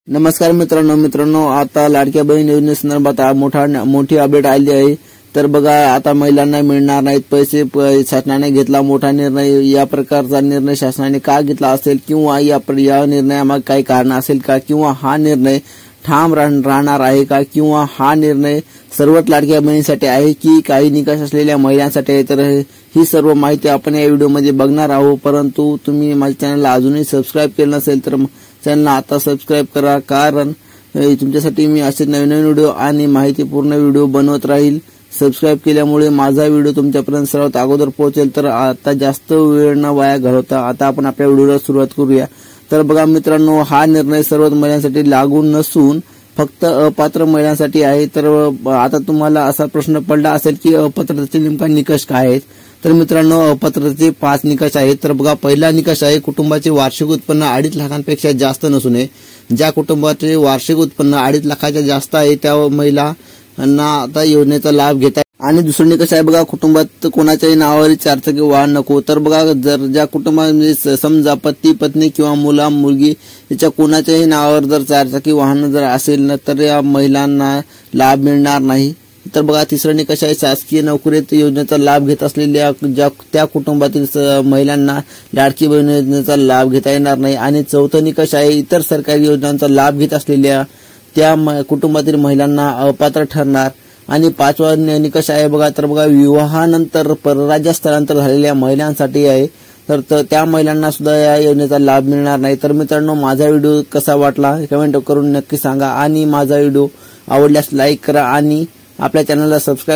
नमस्कार मित्रांनो आता लाडक्या बहीण योजनेसंदर्भात मोठी अपडेट आली आहे। तर बघा, आता महिलांना मिळणार नाहीत पैसे। शासनाने घेतला मोठा निर्णय। या प्रकारचा निर्णय शासनाने का घेतला असेल किंवा या निर्णयामागे काही कारण असेल का, किंवा हा निर्णय ठाम राहणार आहे का, किंवा हा निर्णय सर्वच लाडक्या बहिणींसाठी आहे की काही निकष असलेल्या महिलांसाठी आहे। तर ही सर्व माहिती आपण या व्हिडिओमध्ये बघणार आहोत। परंतु तुम्ही माझ्या चॅनलला अजूनही सबस्क्राइब केलं नसेल तर चॅनलला आता सबस्क्राइब करा, कारण तुमच्यासाठी मी असे नवीन व्हिडिओ आणि माहितीपूर्ण व्हिडिओ बनवत राहील। सबस्क्राइब केल्यामुळे माझा व्हिडिओ तुमच्यापर्यंत सर्वात अगोदर पोहोचेल। तर आता जास्त वेळ न वाया घालवता आता आपण आपल्या व्हिडिओला सुरुवात करूया। तर बघा मित्रांनो, हा निर्णय सर्वच महिलांसाठी लागू नसून फक्त अपात्र महिलांसाठी आहे। तर आता तुम्हाला असा प्रश्न पडला असेल की अपात्रतेचे नेमका निकष काय आहेत। तर मित्रांनो, अपात्रतेचे 5 निकष आहेत। तर बघा, पहिला निकष आहे कुटुंबाचे वार्षिक उत्पन्न 2.5 लाखांपेक्षा जास्त नसू नये। ज्या कुटुंबाचे वार्षिक उत्पन्न 2.5 लाखाच्या जास्त आहे त्या महिलांना आता योजनेचा लाभ घेता। आणि दुसरा निकष आहे बघा, कुटुंबात कोणाच्याही नावावर 4 चाकी वाहन नको। तर बघा, जर ज्या कुटुंबामध्ये समजा पती पत्नी किंवा मुला मुलगी याच्या कोणाच्याही नावावर जर 4 चाकी वाहन जर असेल ना, तर या महिलांना लाभ मिळणार नाही। तर बघा, तिसरा निकष आहे शासकीय नोकरीत योजनेचा लाभ घेत असलेल्या त्या कुटुंबातील महिलांना लाडकी बहीण योजनेचा लाभ घेता येणार नाही। आणि चौथा निकष आहे इतर सरकारी योजनांचा लाभ घेत असलेल्या त्या कुटुंबातील महिलांना अपात्र ठरणार। आणि 5वा निकष आहे बघा, तर बघा, विवाहानंतर परराज्य स्थलांतर झालेल्या महिलांसाठी आहे। तर त्या महिलांना सुद्धा या योजनेचा लाभ मिळणार नाही। तर मित्रांनो, माझा व्हिडिओ कसा वाटला कमेंट करून नक्की सांगा, आणि माझा व्हिडिओ आवडल्यास लाईक करा आणि आपल्या चॅनलला सबस्क्राइब